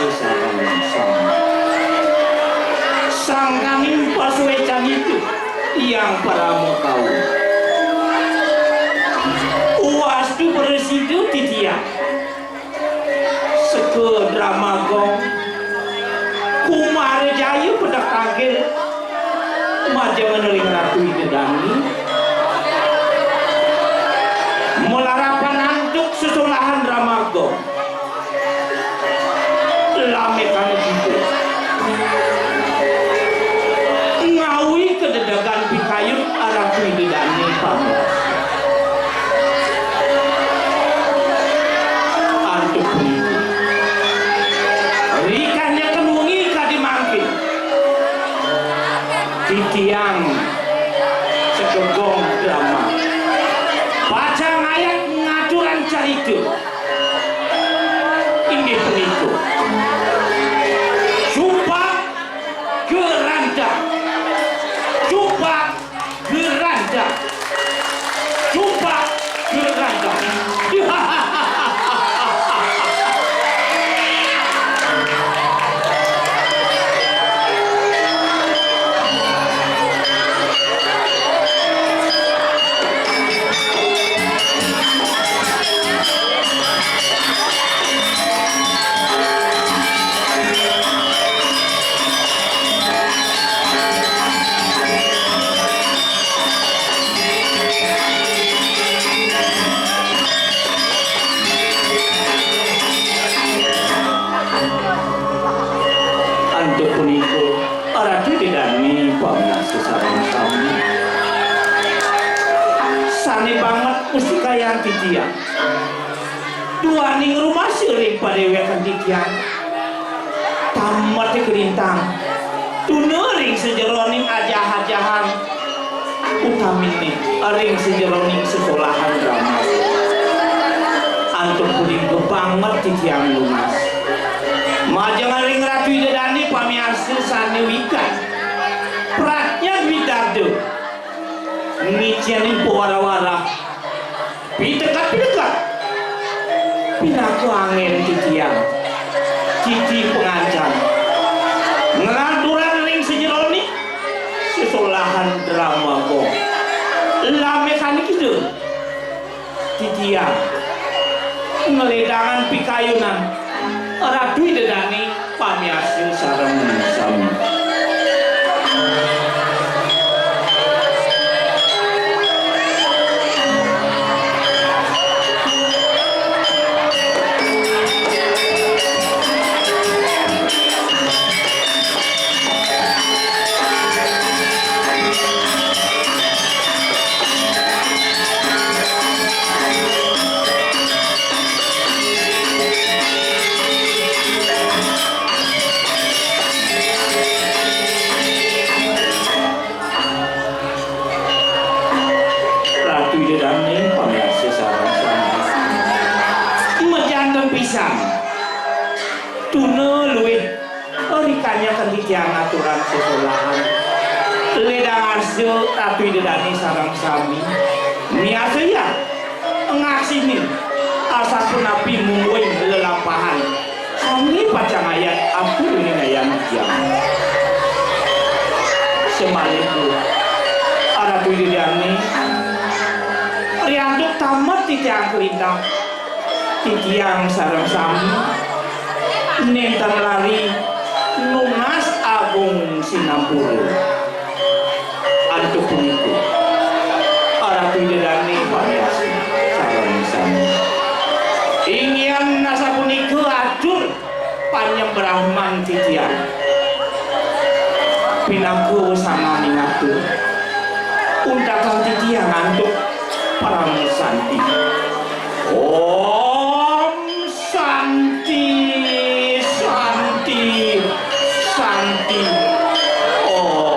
sesarang sama. Sang kanging pasuecan itu yang para mau tahu. Wastu beresidu di dia. Seke drama gong. Kumare jayu pedak kagel. Maja meneling ratu itu dani. Melarapan antuk susulahan drama gong. Lamekan gitu. Ngawi kededagan pikayut arah itu dani pamer. Antuk itu. Rikanya kenungi kadimangkin. Titiang segegong drama. Baca ayat ngaturan caritu. Ini peniku. Sumpah geranda. Sumpah geranda. Sumpah geranda. Sane banget mustika yang titian. Dua ning rumah sering padewekan titian. Tamat kerintang. Tunering sejeroning ajah-ajahan. Utamine ring sejeroning sekolahan drama. Antuk kuning banget titian lumas. Majang ring ratu idedani pamiarsa sane wikan. Pratnya widado. Ngicianin pewara-wara pidekat pinaku angin titian titi pengancam ngelanturan ring sejeroni sesolahan drama kok lamekan gitu titian ngeledangan pikayunan ratu dedani pamiasin sarang sami. Tuna luwih rikanya kenditian aturan sekolahan ledang arjo ratu dedani sarang sami niasa ya ngaksini asapun api mungguin lelapahan sami pacang ayat aku dengan ayam jam semaliku ratu dedani riantuk tamat titiang kelintang titiang sarang sami nentang lari nunas agung sinampura antuk puniku aratu dedani variasi sarang sami ingin nasa puniku adur panjang brahman titian pinaku sama ningatu undakan titian antuk parang santi Om Santi Santi oh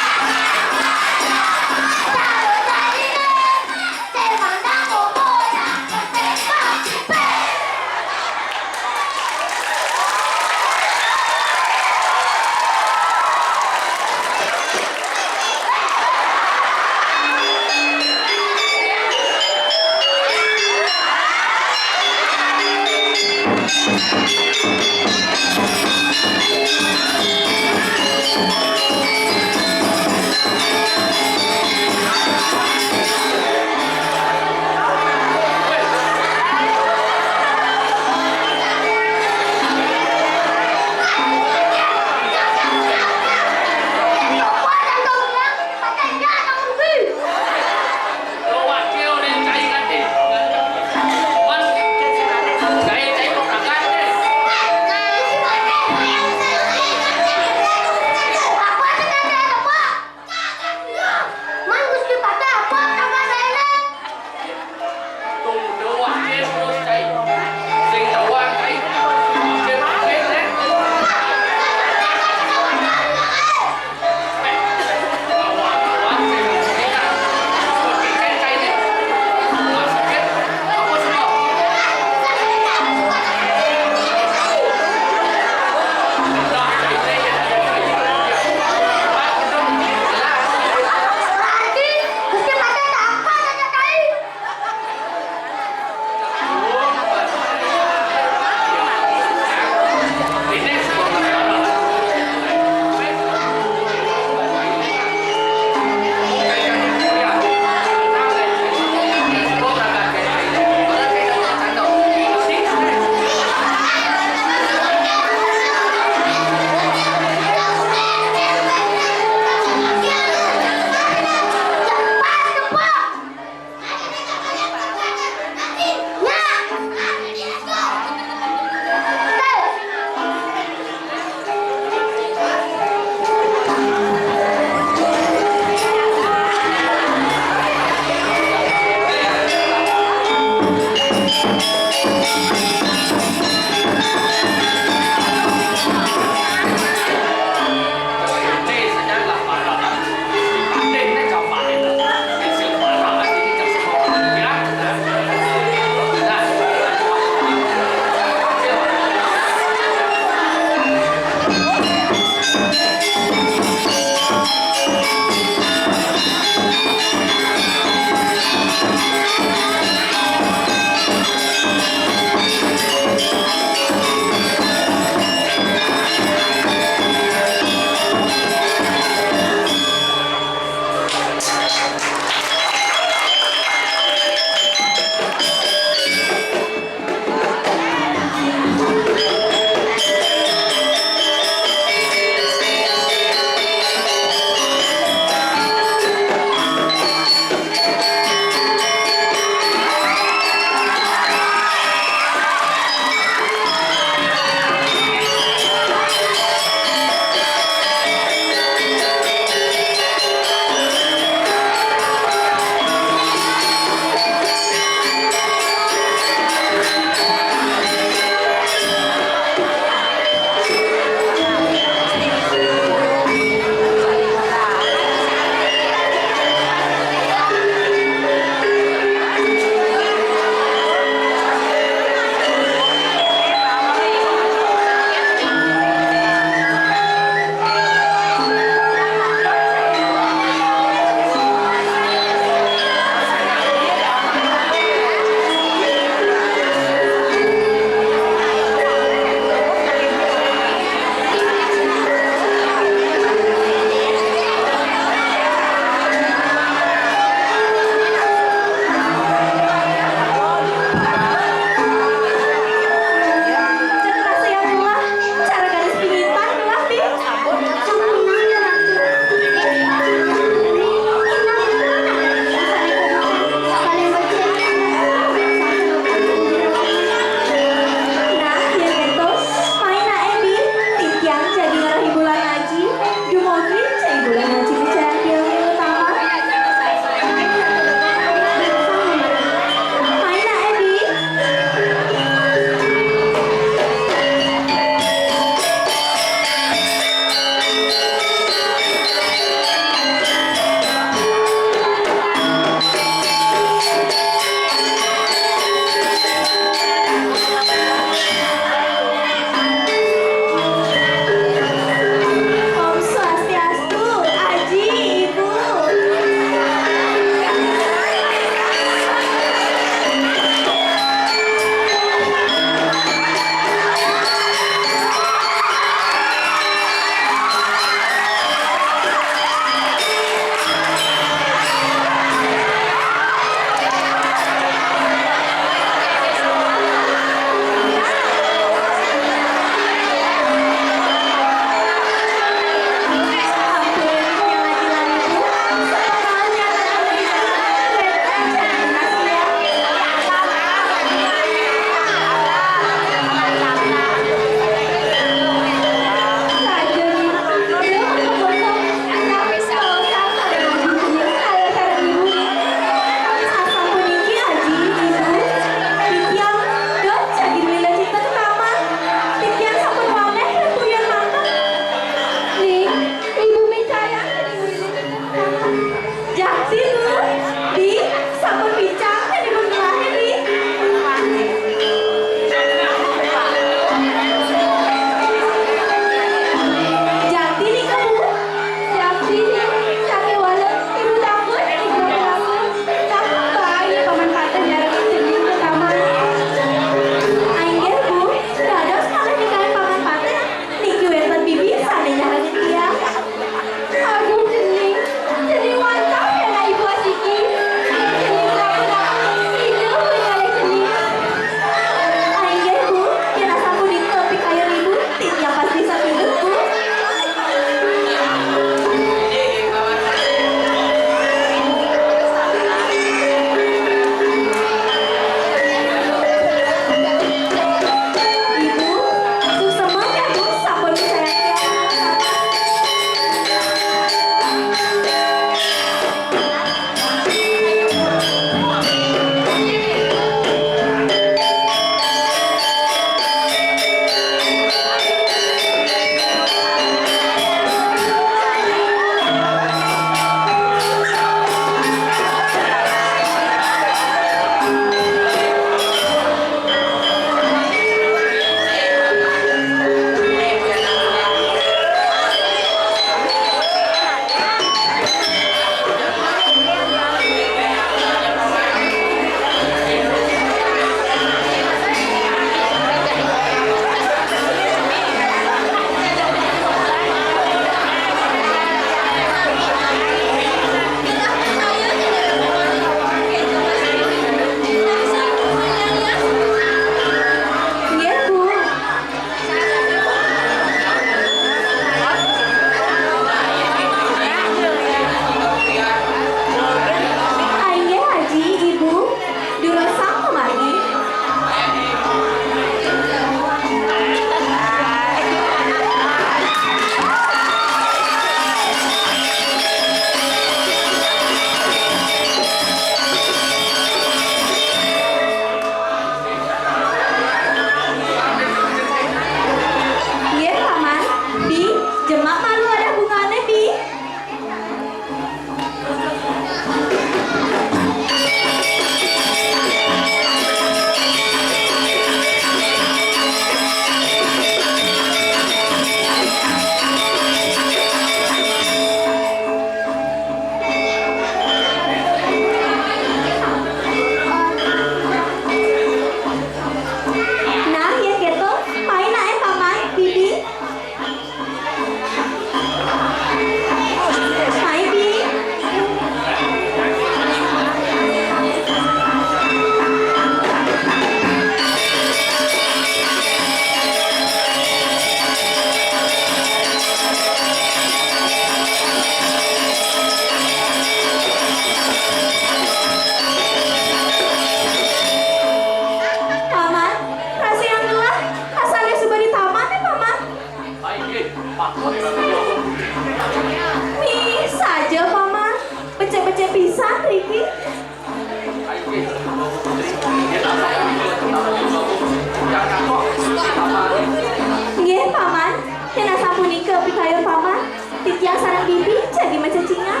Pitiang sarang bibi jadi macam cingak.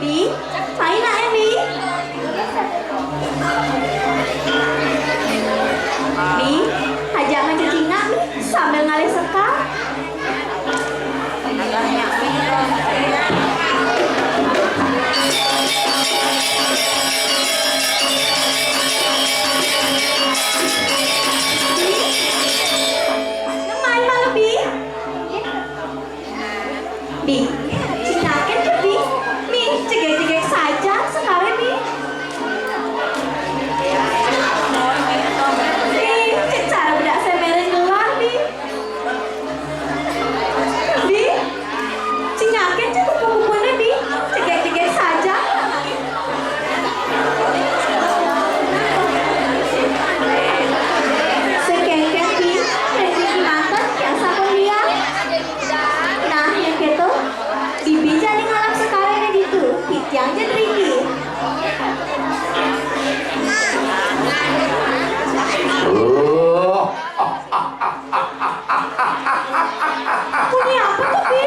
Bi, main nak ya Bi? Bi, ajak macam cingak sambil ngalih sekar. Main mana Bi? Bi, cinakan tuh Bi. Mi, cegek-cegek saja sekarang Bi. Bi, cara bedak semerin gelar Bi. Bi, cinakan tuh kupu-kupunya Bi. Cegek-cegek saja. Sekengkeng Bi, rezeki mantan yang satu dia. Nah, yang gitu, Bibi jadi ngalap sekarang ini gitu. Pitiang jadi ringgi. Punya apa tuh Bi?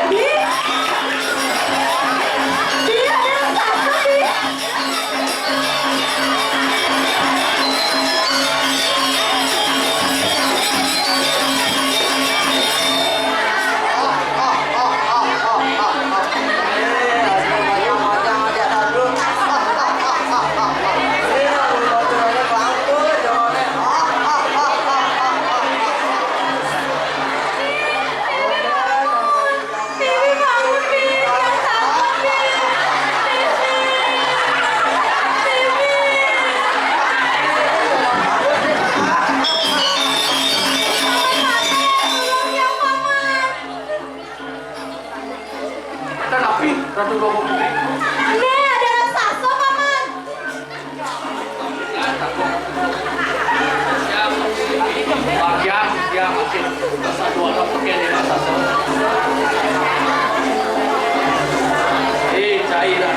Bi, Bi ada apa Bi? Bibi bangun Bi, yang takut Bi. Tolong ya paman. Tapi Ratu Romo Putri Nih ada raksasa paman. bagian dia makin satu orang pakai di masa cair lah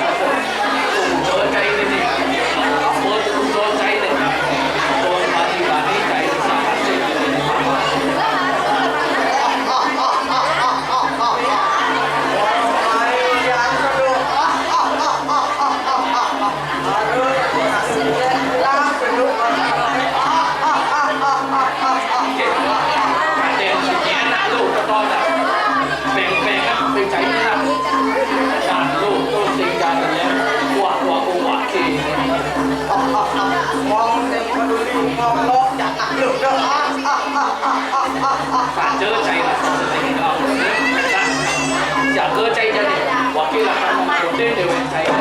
betul cair ini apa betul cair ini betul mati bani cair sangat ada yang sekian nak lu kata dah peng-peng kan peng cair lah dan lu terus tinggal dia kuat saja cair lah seperti kau jaga cair jadi wakil akan mengikuti dewan cair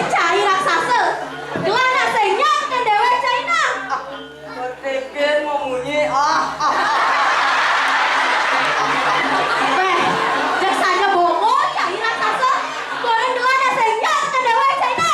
Cari raksasa. Gelana senyap dan dewa China. Weh, jak saja bomo cari raksasa. Goreng gelana senyap dan dewa China.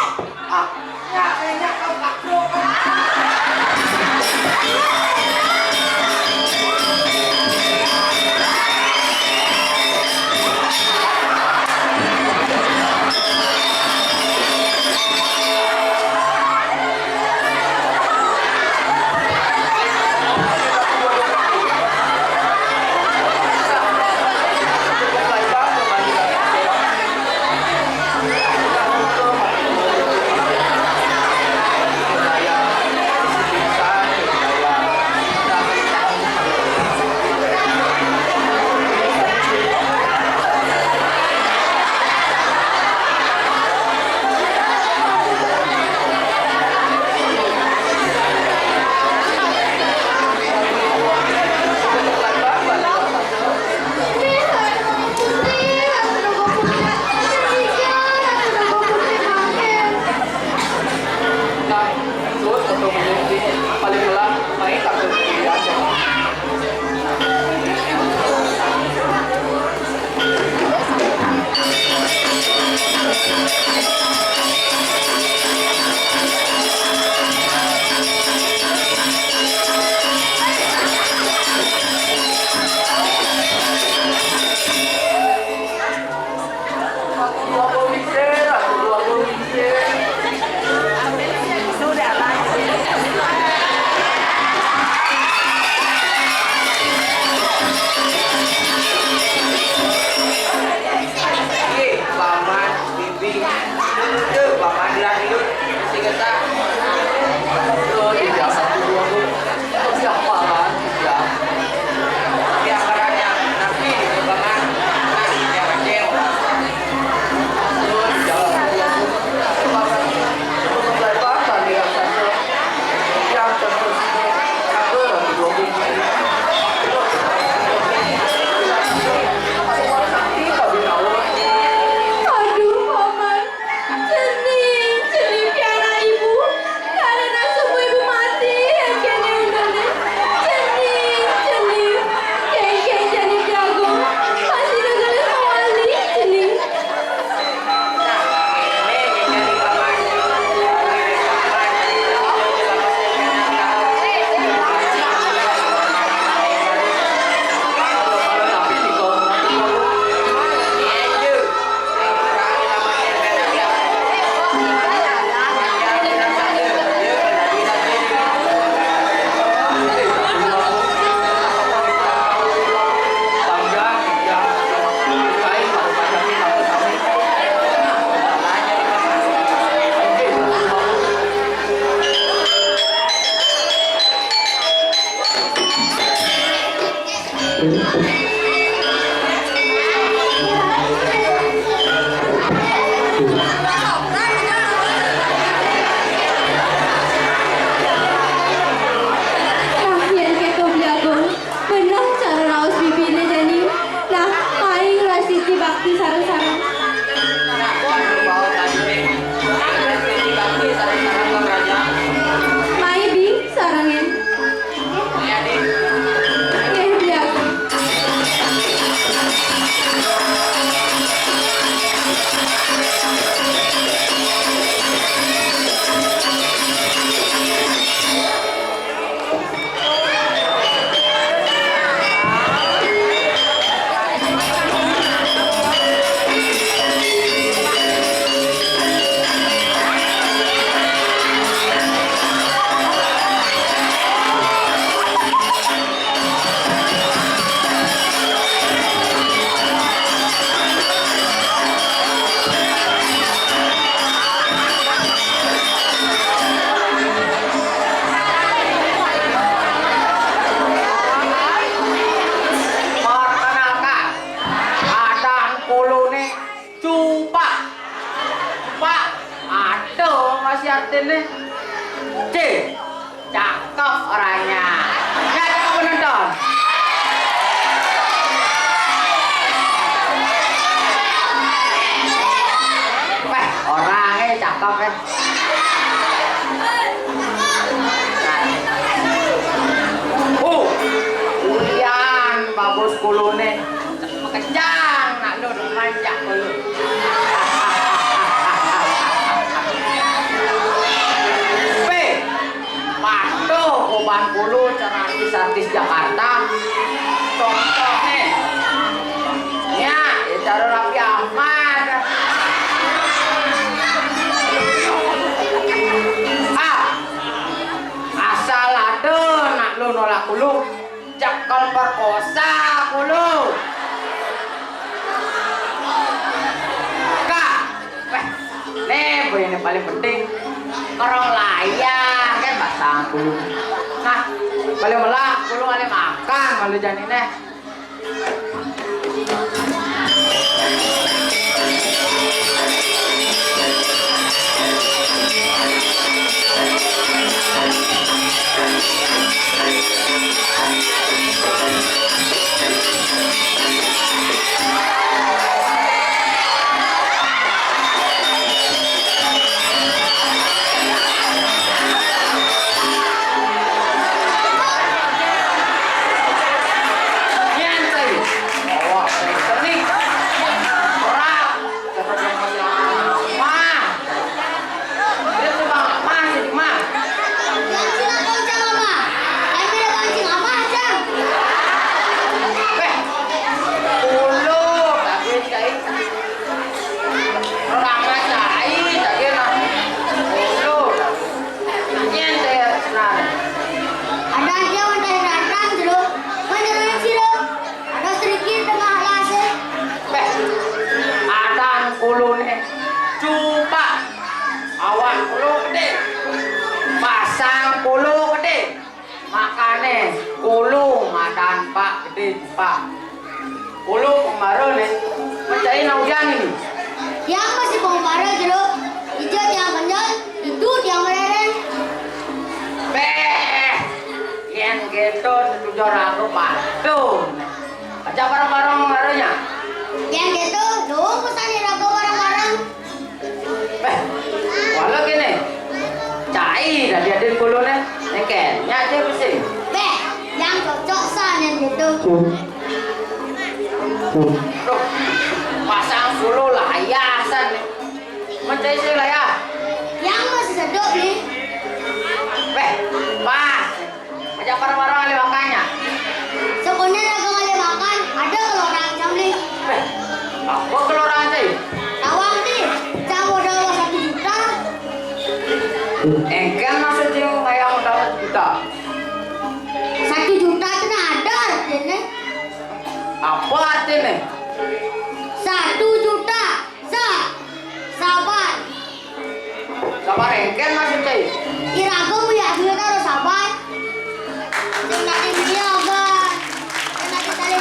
Nah, yang keto biagung, benar cara raos bibine jadi. Nah, aing rasiti bakti sareng-sareng. Mai bi sarengin. Yang biagung. Perkenalkan, adaan kulune Cupak. Pak, aduh masih artinya C, cakep orangnya. Ya, cakep penonton. Weh, orangnya cakep ya. Ulian bagus kulune. Kencang nak lu manjak kulu. P, patuh oban kulu cara artis-artis Jakarta. Contohnya, ya, cara Raffi Ahmad. Asal ada nak lu nolak kulu, cakal perkosa kulu. Kak, weh, ini paling penting. Kerong layar kan batang kulu. Nah, paling melah kulu ale makan malu janine. Pak, ulu kemarin nih, mencari naujang ini. Yang masih kemarin jeruk, hijau yang kenyal, itu yang meleren. Yang gitu tujuh ragu patuh. Aja barang-barang ngaruhnya. Yang gitu, dong pesan ragu barang-barang. Walau gini, cai dah dia di kulunnya, nekenya aja bersih. Yang cocok san yang gitu. Tuh, pasang dulu layasan nih. Mencari sih lah ya. Yang masih sedok nih. Pas. Aja barang-barang ali makanya. Sebenarnya ragu kali makan, ada kalau orang jam nih. Apa keluaran sih? Tawang nih, jam udah 1 juta. Engkel maksudnya kayak udah 1 juta. 1 juta itu ada artinya. Apa artinya? 1 juta. Sabar. Sabar engkel maksudnya. Irago punya duit harus sabar. Jangan dia apa. Jangan kita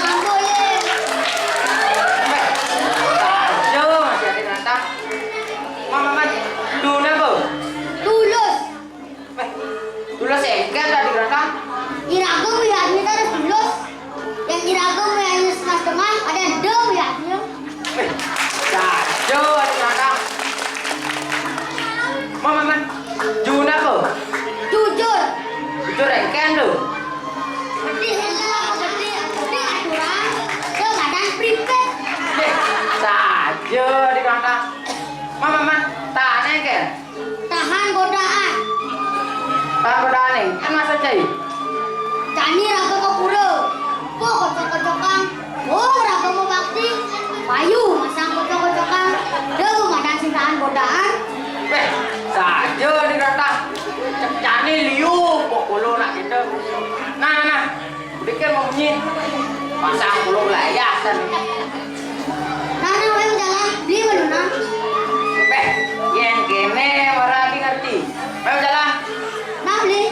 lagi. Cani raga ke pura. Po kocok-kocokan. Oh raga mau bakti. Payu masang kocok-kocokan. Dewa madan sintaan godaan. Saja di kata. Cani liu kok kulo nak kita. Nah. Bikin mau bunyi. Pasang kulo layasan. Nana mau jalan beli belum? Yen kene ora ngerti. Mau jalan. Nah beli.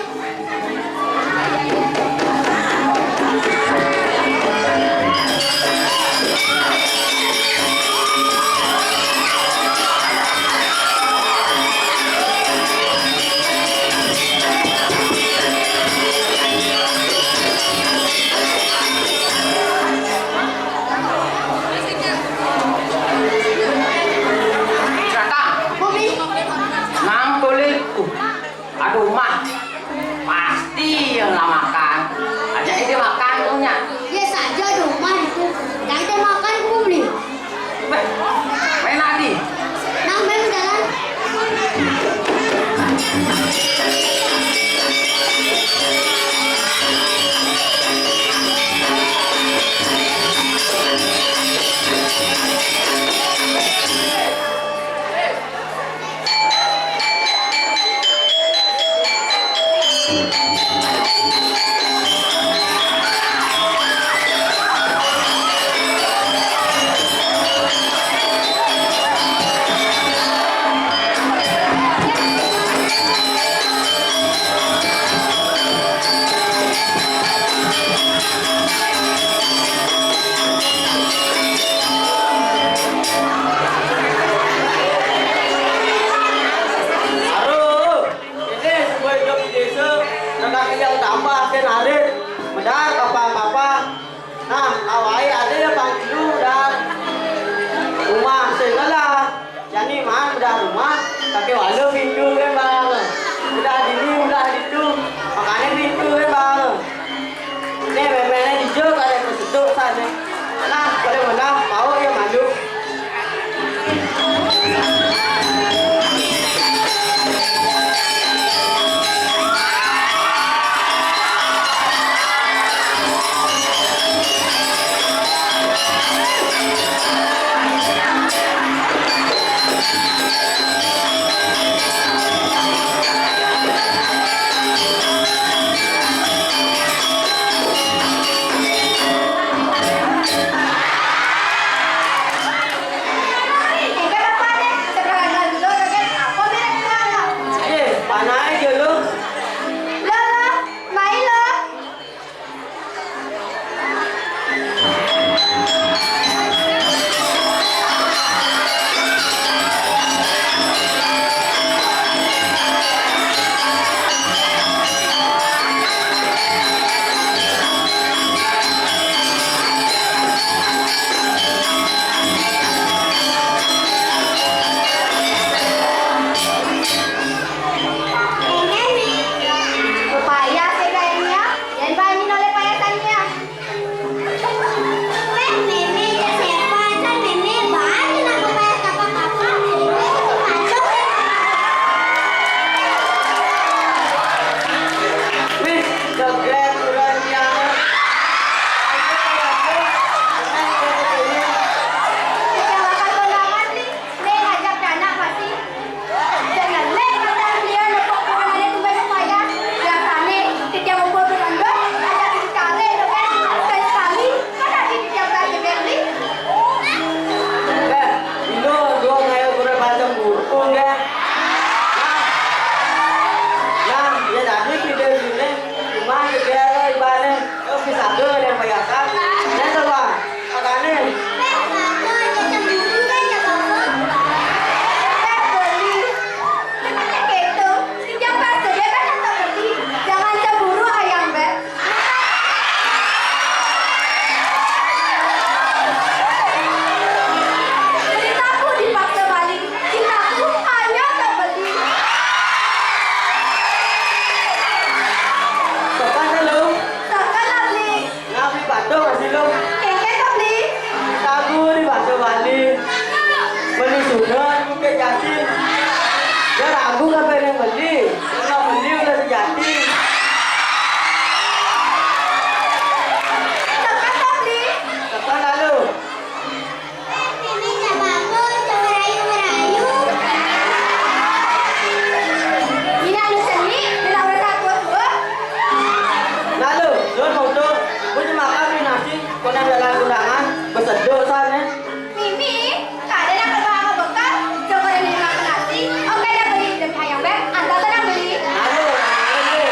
nang dalam undangan bersedul sana. Mimi, kada nak keluar ke bekal, coba ini makan nasi. Oke, dah beli demi ayam beb, anda tenang beli. Aduh, aduh.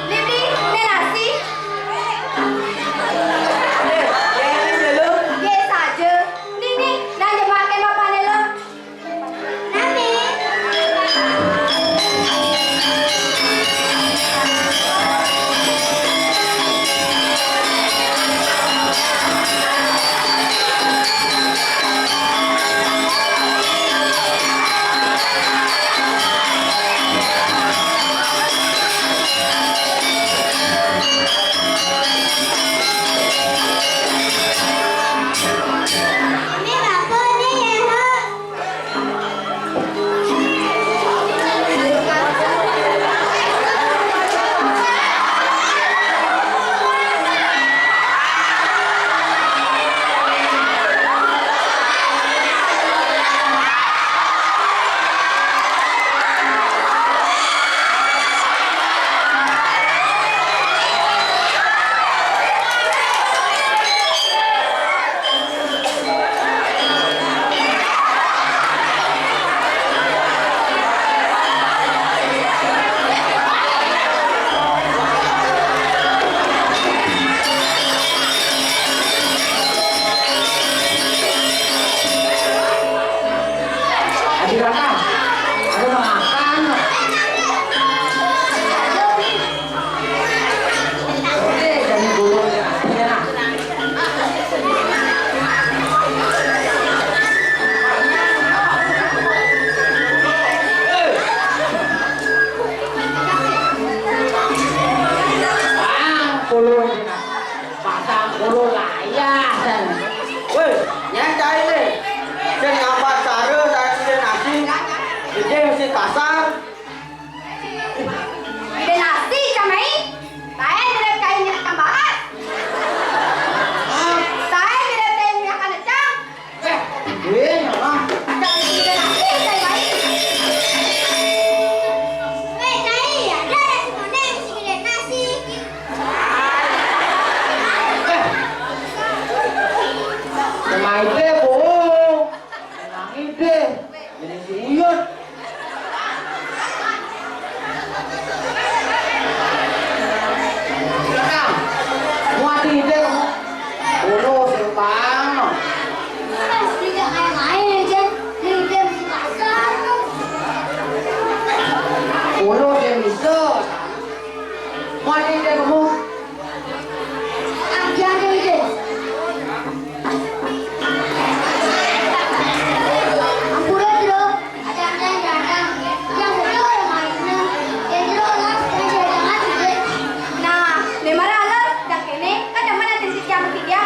Libi, ini nasi. Ye saja. Nini, nak jemaatkan bapa ni lo. Nami. Ini apa ni ya? Adik kakak, aku makan. Oke, jadi bulu ya. Bulu ini nak, pasang bulu layak dan. Woi, nyantai ni. Dan ngapa cara saya nasi? Jadi mesti kasar. Ini nasi camai. Saya tidak kainnya tambahan. Saya tidak kainnya akan cang. Ini apa? Jangan tidak nasi camai. Hei, cai, ada semua mesti pilih nasi. Sama ide bohong. Senang ide. Jadi si Uyun. Silakan. Muat ide kamu. Bulu simpang. Tidak main-main aja. Ini mesti kasar. Bulu dia bisa. Muat ide kamu. Jangan ide. Ampura bro, ada yang datang. Yang betul yang mainnya. Yang bro lah, yang jangan ide. Nah, lima ratus. Dah kene, kan zaman nanti siapa tiga.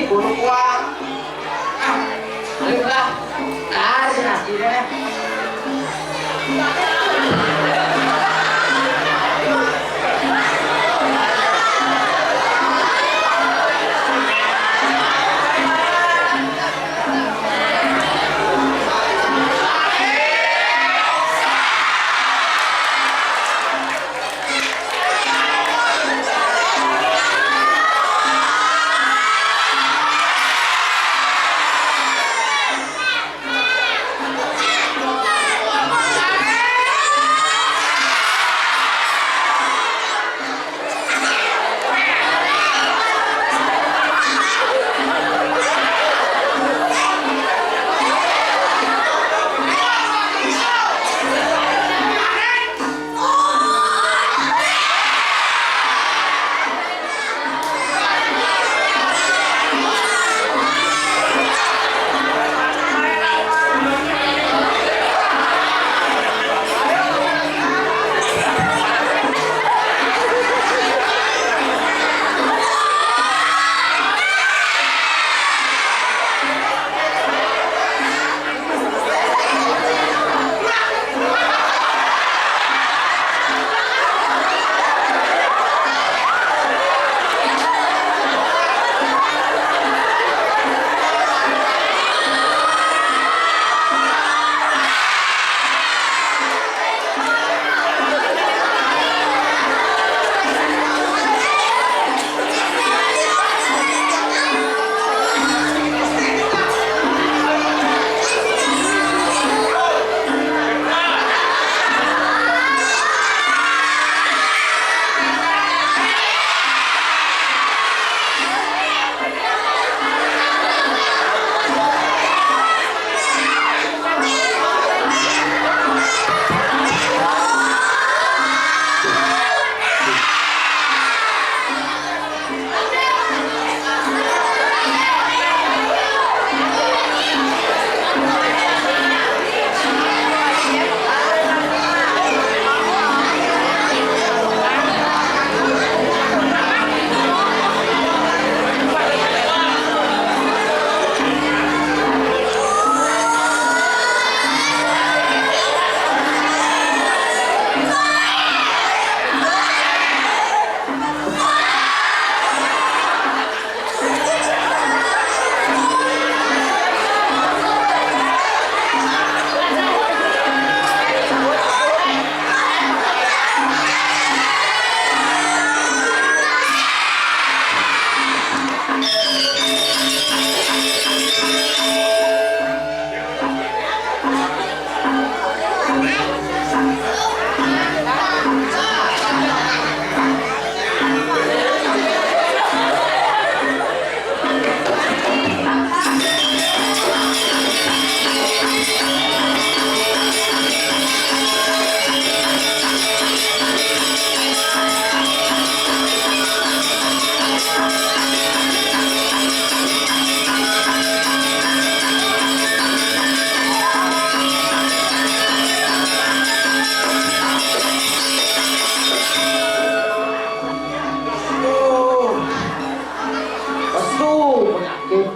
bulu kuang. Ayolah. Nasi deh.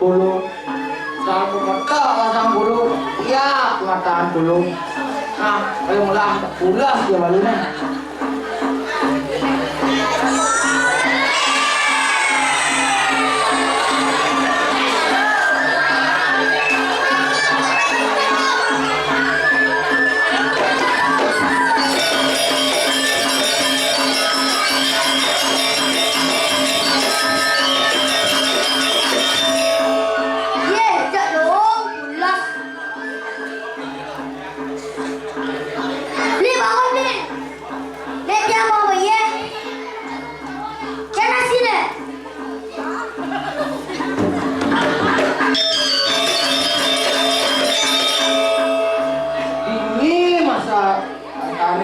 bulu sang mata sang bulu iya pengataan dulu nah kalau mulah pulas dia balunya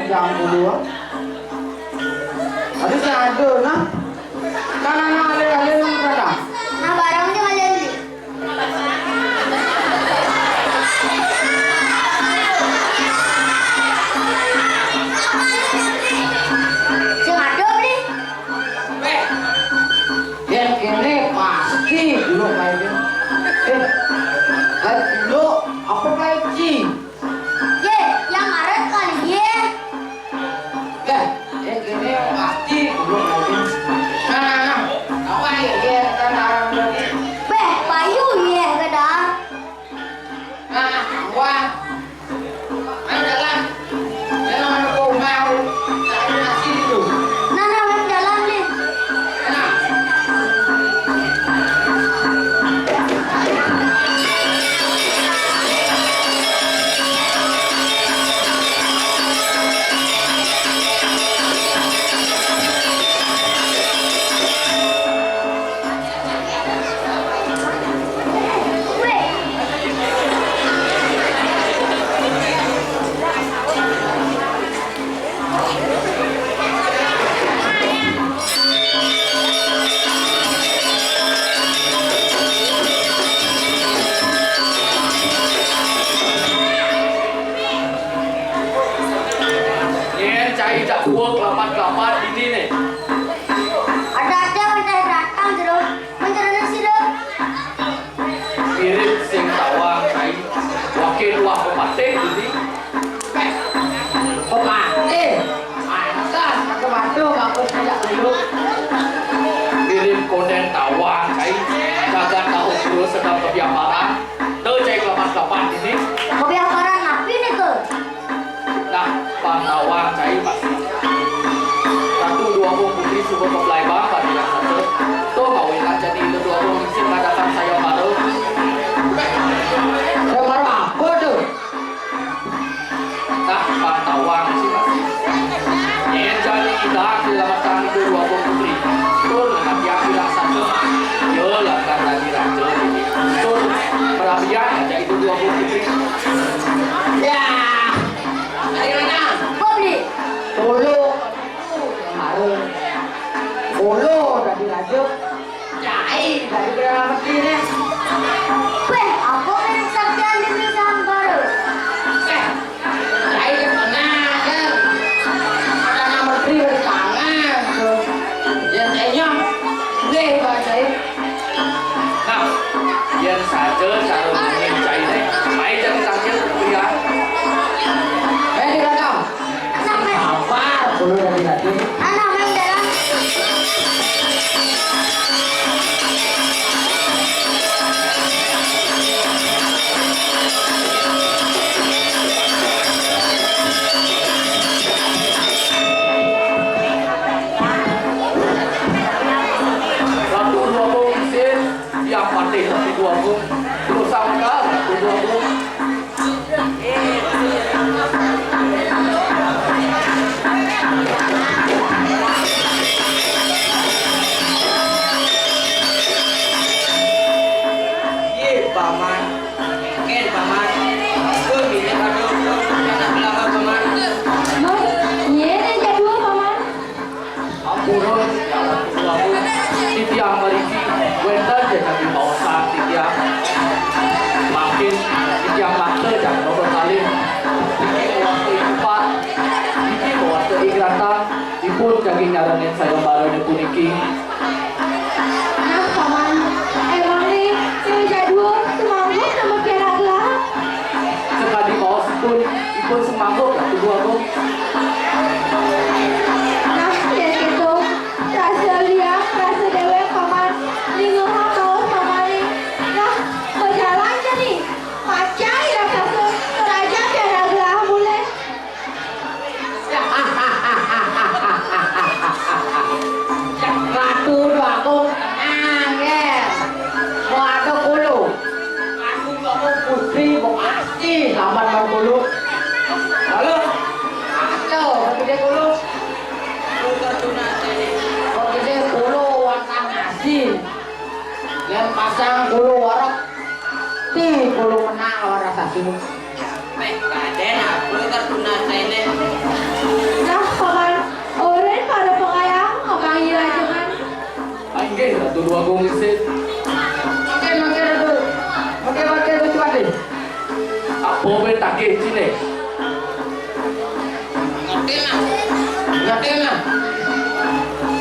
jam dulu. Ada saya ada nah. Karena ale yang berada. Nah barangnya ada ni. Jangan ada ni. Yang ini pas Ci dulu mainnya. Dulu apa main Ci? Ye, yang Maret kali ye. Ini Ci dulu mainnya. Nah, apa ya kan orang lagi. Beh, payu ye kadang. Nah, wah. Main jalan. Jangan aku mau. Saya nasi dulu. Nana main jalan nih. Nah. Weh, Ini cai tak buah kelapan ini nih. ada mencari datang terus. Mencari nasi dong. Mirip sing tawang cai wakil wah pemate ini. Pemate. Masa aku batu aku tidak dulu. Mirip konden tawang cai jaga tahu terus sedang kebiaparan. Tuh cai kelapan ini. Kopi aparan napi nih tuh. Nah, pantawang cai pasti. Satu dua putri subuh kepelai bapak dia satu. Tuh kawin aja di itu dua misi mengadakan saya baru. Saya baru apa tuh? Nah, pantawang sih pasti. Yang jadi kita selamatkan itu dua putri. Tuh dengan dia bilang satu. Yo lah kan lagi raja ini. Tuh perabian aja itu dua putri. Ya. Ayo nak. Kopi. Ulu harus ulu dari raja cai dari berapa ini Weh, aku kan saksian di Misang baru. cai ke tengah kan ada nama menteri di tangan yang kayaknya deh bahasa nah yang saja cara mungkin cai deh baik jangan tangkil ya dikatakan Anak main, apa ulu dari raja anak main jalan. Satu dua bung mesin yang pandai satu dua bung terus sangka satu dua bung ye paman ken paman tuh ini ada anak belakang paman Ye, nih jadul paman. ampun ya dua bung titiang meriki wender jadi mau saat titiang makin titiang master dan nomor kali titiang waktu empat titiang waktu ikratan ipun kaki nyaranin saya baru di puniki Nah, paman. Emang nih, yang jadul semanggut sama keragla. sekali mau pun ipun semangkuk lah dua bung Nah, ya gitu. Rasa liang, rasa dewek paman. Linguh mau paman nih. Nah, berjalan aja nih. Macai rasa raja keragla mulai. ratu dua bung tenang ya mau ada kulu ratu dua bung putri mau asli laman bangkulu lalu ada gede kulu gede kulu warna nasi yang pasang kulu warok ti kulu menang lawan rasa sini kaden aku kartuna ini Nah, paman. Orang pada pengayang ngomong gila jangan. anjing ratu dua bung isit makin ratu makin coba deh apa be takih sini ngerti mah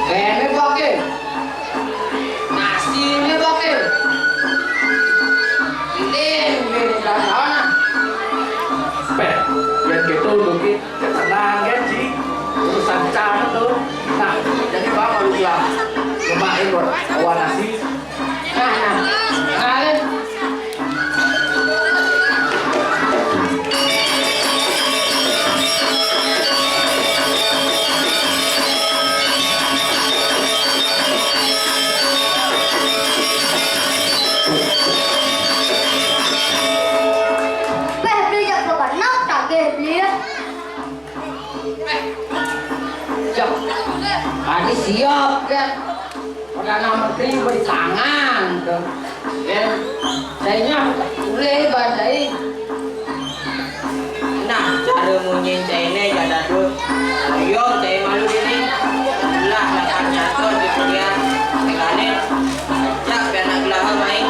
kene pakai nasi ini pakai Tadi siap kan. Perdana Menteri beri tangan tuh. Ya, saya boleh badai. Nah, cara munyin ini jadi dulu. Ayo, saya malu ini. Lah, lakan nyasor di dunia. Sekali, ajak biar nak gelah main.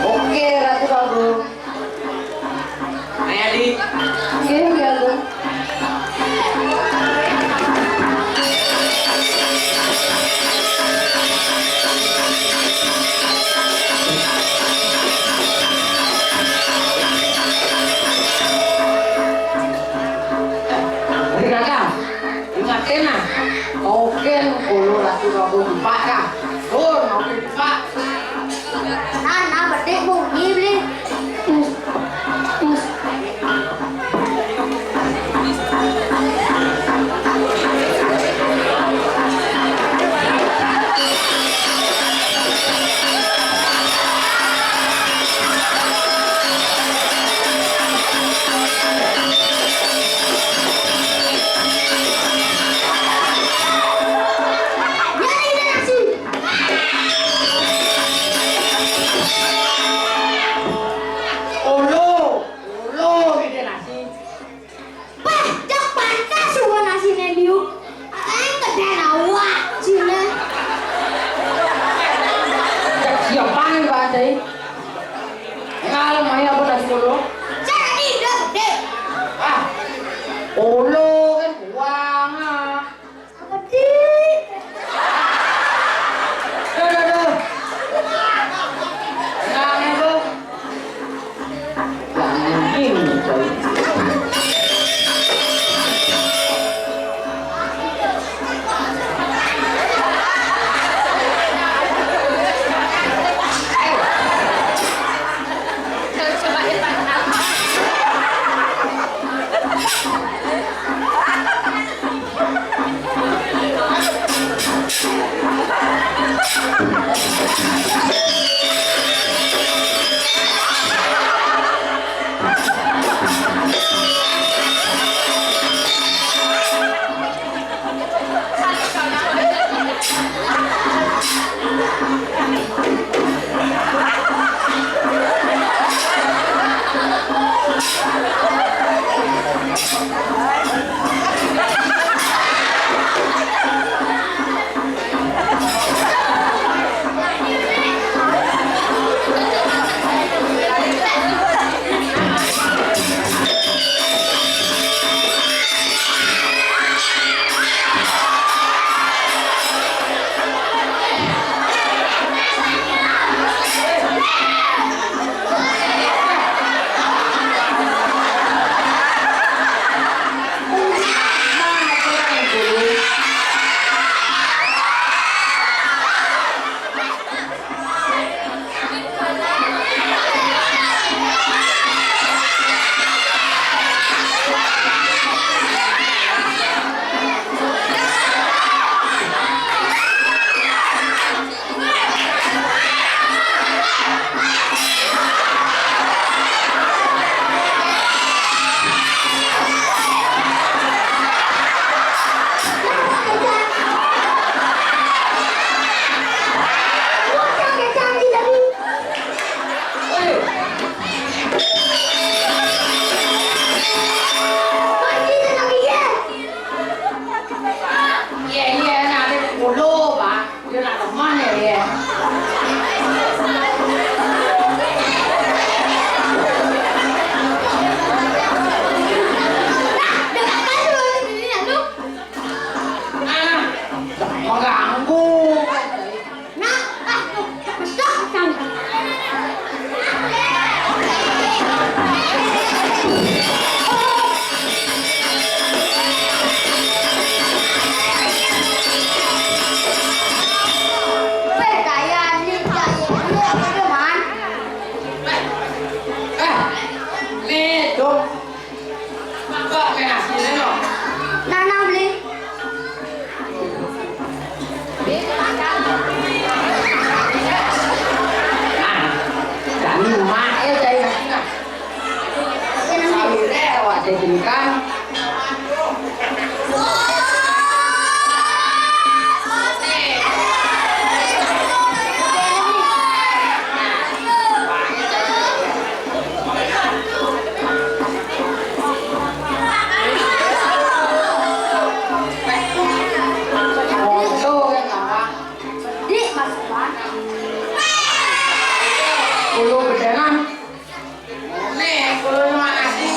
Oke, Ratu Ragu. Ayo, Adik. Oke, Ragu. Ingatin nah, mungkin ulu Ratu Ragu lupa kah? Tur, mau lupa. Nah, bedek bunyi beli. Olo kan buang ah. Aduh. Jangan itu. Jangan gini coy. Kulo bedengan. Nih, kulo makasih.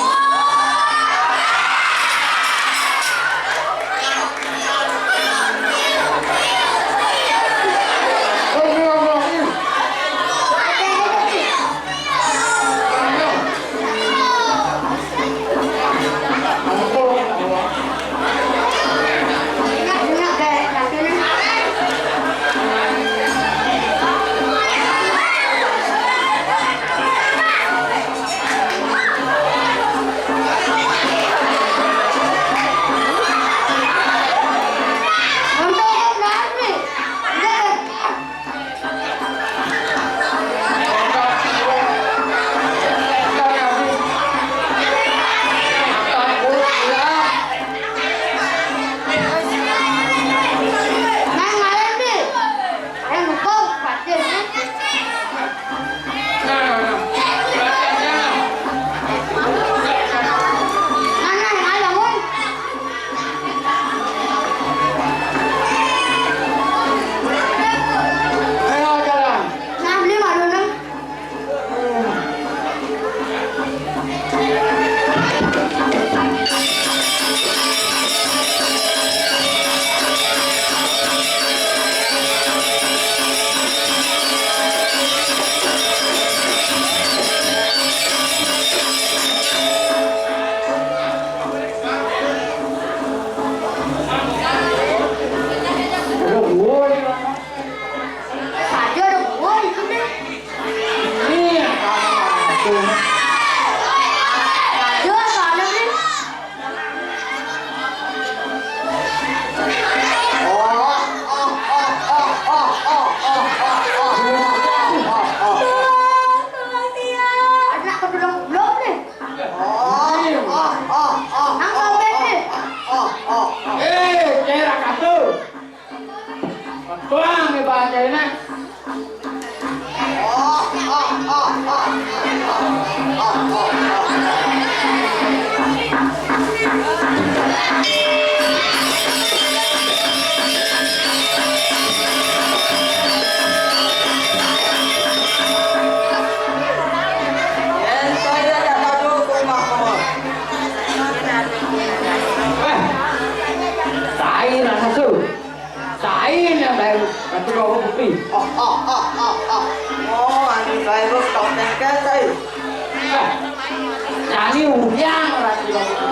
Jadi uyang orang bilang gitu.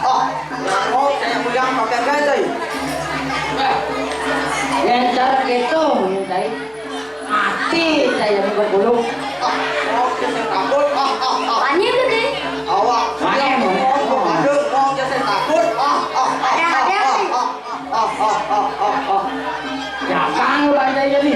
Oh, mau saya pulang pakai gaji. Yang cara gitu, saya mati saya bergulung. Mau saya takut. Pani gede. Awak. Aduh, mau saya takut. Jangan baca jadi.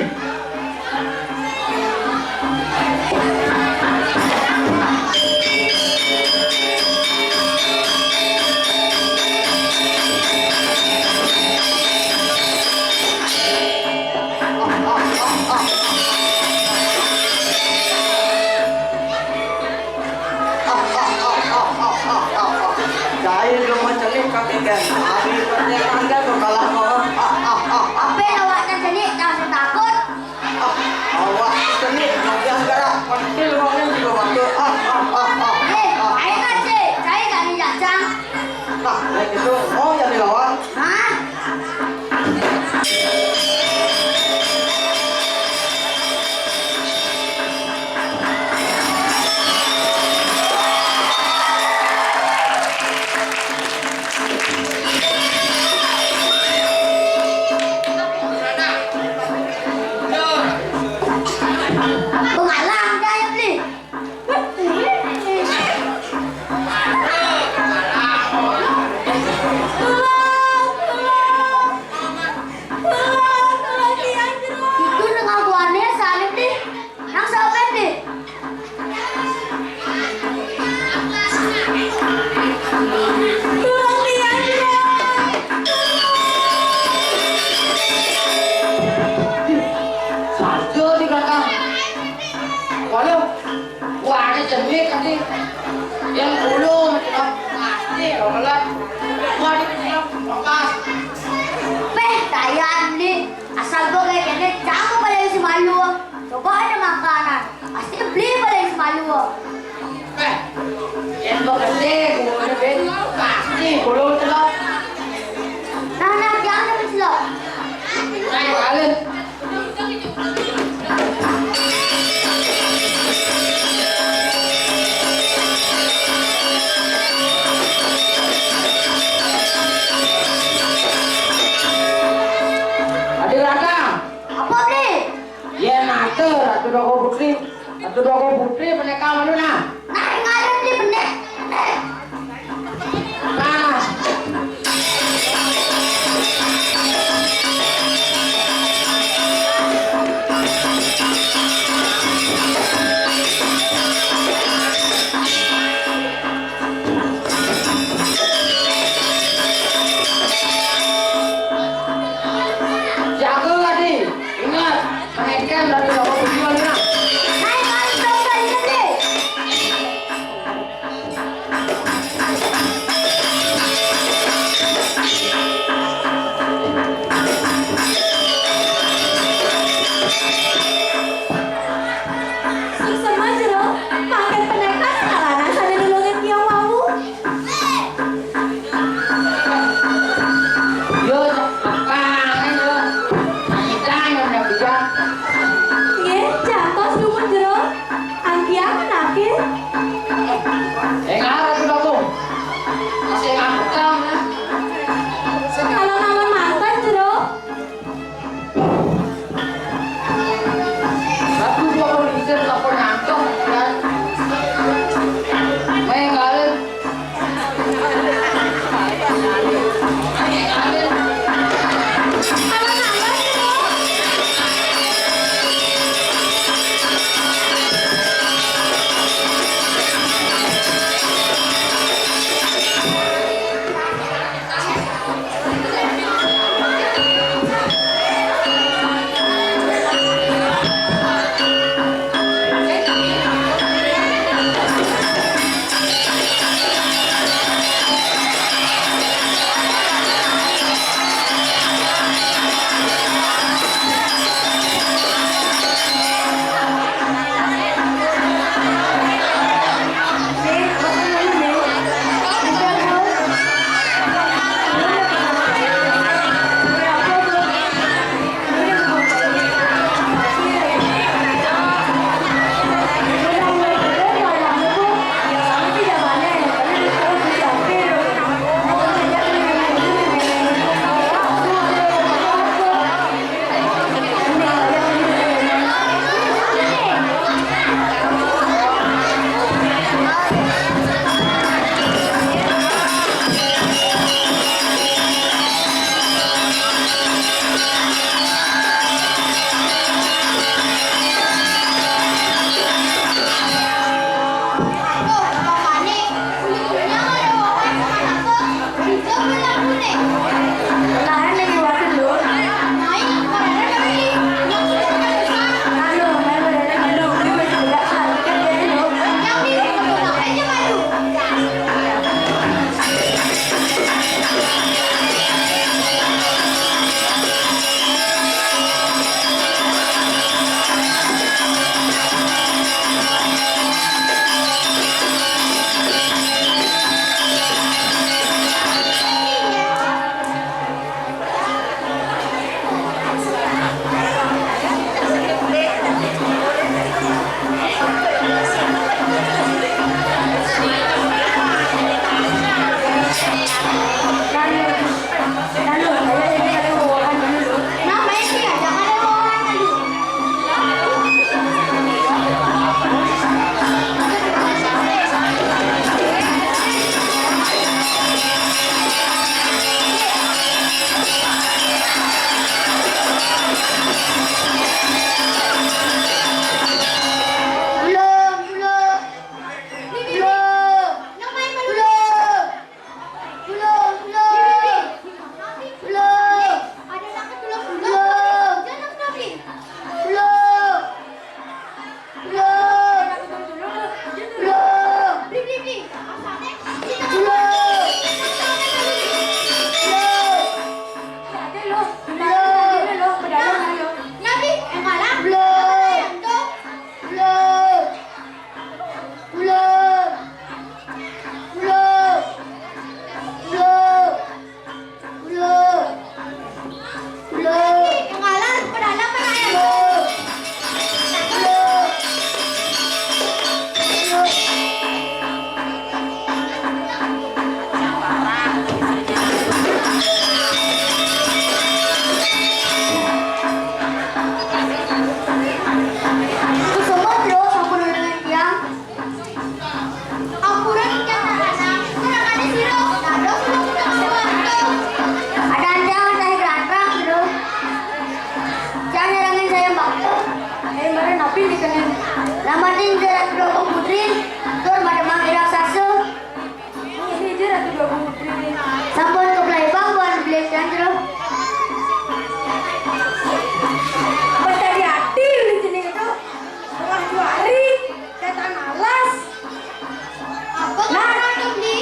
Saya belum mencelik kaki kan. Abi kerja tangga tuh kalah mau. Apa awaknya jadi jangan takut. Awak seni yang gerak pentil mungkin juga waktu. Ayo kan sih, saya gak nih jajang. Nah, kayak gitu mau jadi lawan. Hah? Pengalang saya beli. Itu dengan buahnya salib deh. Nang sobek deh. Satu di belakang. Walau warna jernih tadi yang bulu mati kalau lepas. Wah di lepas. Peh, saya nih. Asal gue kayak gini, jago pala yung si Malu. Coba ada makanan, pasti beli pala yung si Malu. Yan ba kasi kung ano Ben? Pasti kulong ito. Nah, jangan naman sila. Ay, alin. Adik Ratang. Apa beli? Yan ate, Ratu Doko Putri. Ratu Doko Putri peneka malu na. Nah, ngalim beli benek. Nah. Jago adik. Ingat, mainkan Ratu Doko Putri malu na. Nah, ngalim dong beli beli. Eh, mana napi di kanan. Lamatin jerat dua putri, tur pada manggil raksasa. Ini jerat dua putri. Sampun ke belai bangkuan beli candro. Pas tadi hati di sini itu, tengah juari, datang alas. Apa kan di?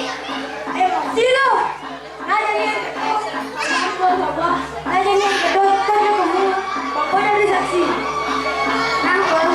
Emosi lo. Nah jadi bapak, nah jadi kedua kan kamu, bapak dari saksi. Nangkul.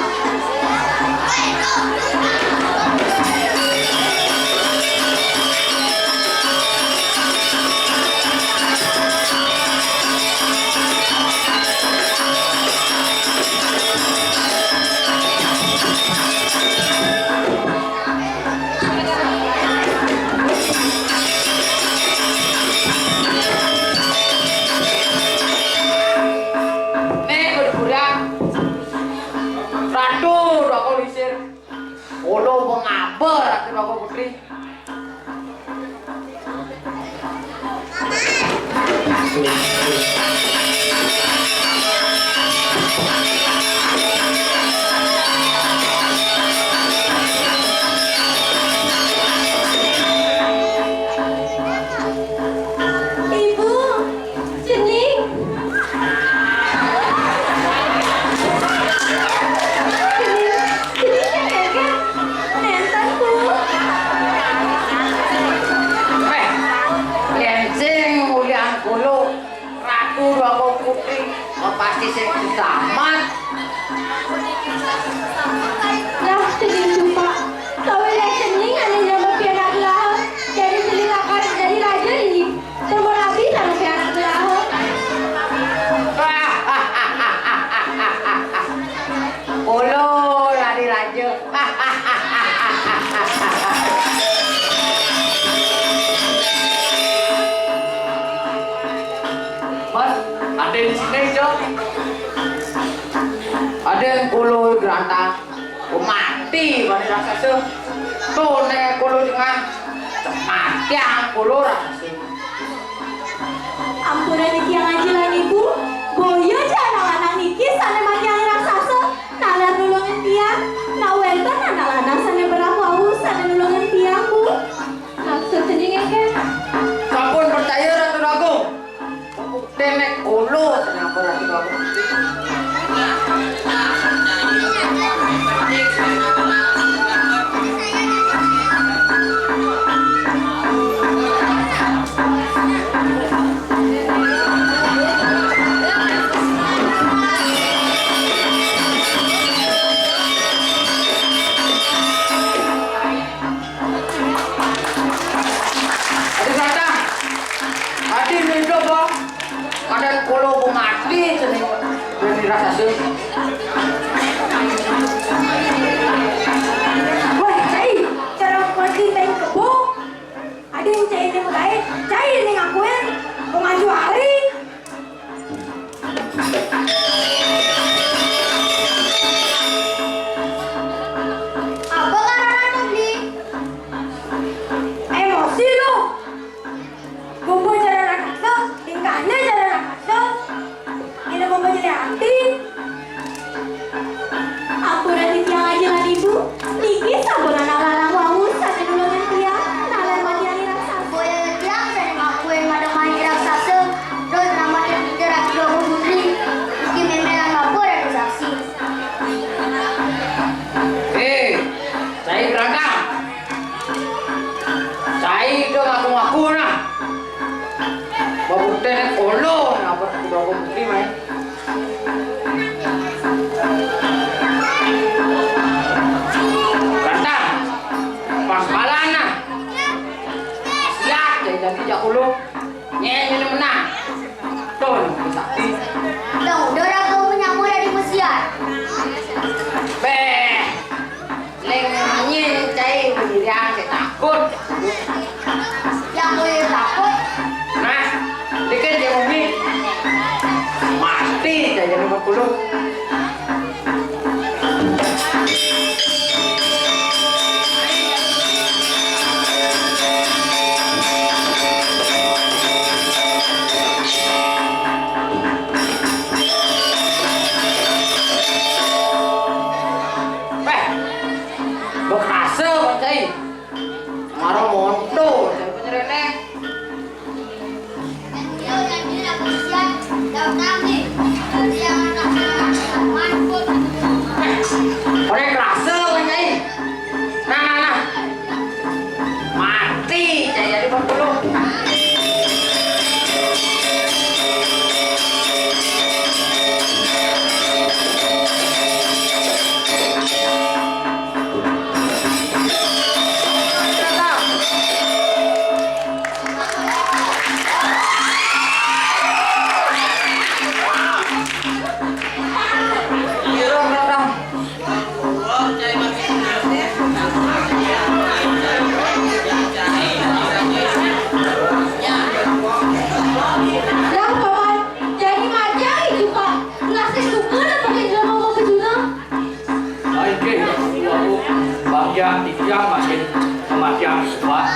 Putri. Ibu, sini. Pasti saya selamat. Lah, sedih jumpa. Tahu lihat seni ada nama pianak lah. Jadi seni lakar jadi raja ini. Termorabi nama pianak lah. Olo lari raja. Mas, ada di sini, Jo. Ada yang kulo gerantang, mati bani raksasa. Tuh nek kulo dengan mati yang kulo raksasa. Ampunan iki yang ajilan ibu. Boyo jangan anak niki sana mati yang raksasa. Nalar nulungan tiang. Nawelton anak lanang sana berahu sana nulungan tiang bu. Maksud sedingin kan? Sampun percaya Ratu Agung. Tenek kulo kenapa Ratu Agung? Kadang kulo mati seni raksasa. Wah, cai, cara pergi main kebo. Ada yang cai ini mulai, cai ini ngakuin pengaju hari. Apa karena nanti? Emosi lo. Gumbo cara rakasa, tingkahnya cara rakasa. Ini gumbo jadi hati. Ampunan di tiang ajaran ibu. Niki sampunan alang wau sate nulungan tiang. Nalar matiani raksasa. Boleh tiang saya ngakuin madamani raksasa. Terus nama dia jerat dua putri. Niki memelan lapor ada saksi. Saya berangkat. Saya itu ngaku-ngaku nah. Bapak tenek olo nah berkuda putri main. Berantang. Pas-palan nah. Siap jadi jak ulu. Nyanyi menang. Tuh sakti. Dong, dora kau menyambut dari Mesiar. Beh. Lengnya cai beriang saya takut. Yang boleh takut. Nah, dikit dia umi mati saya jadi 40. Mana pakai drama apa juga? Ay, ke, aku, bagya, titiang, makin kematian semua.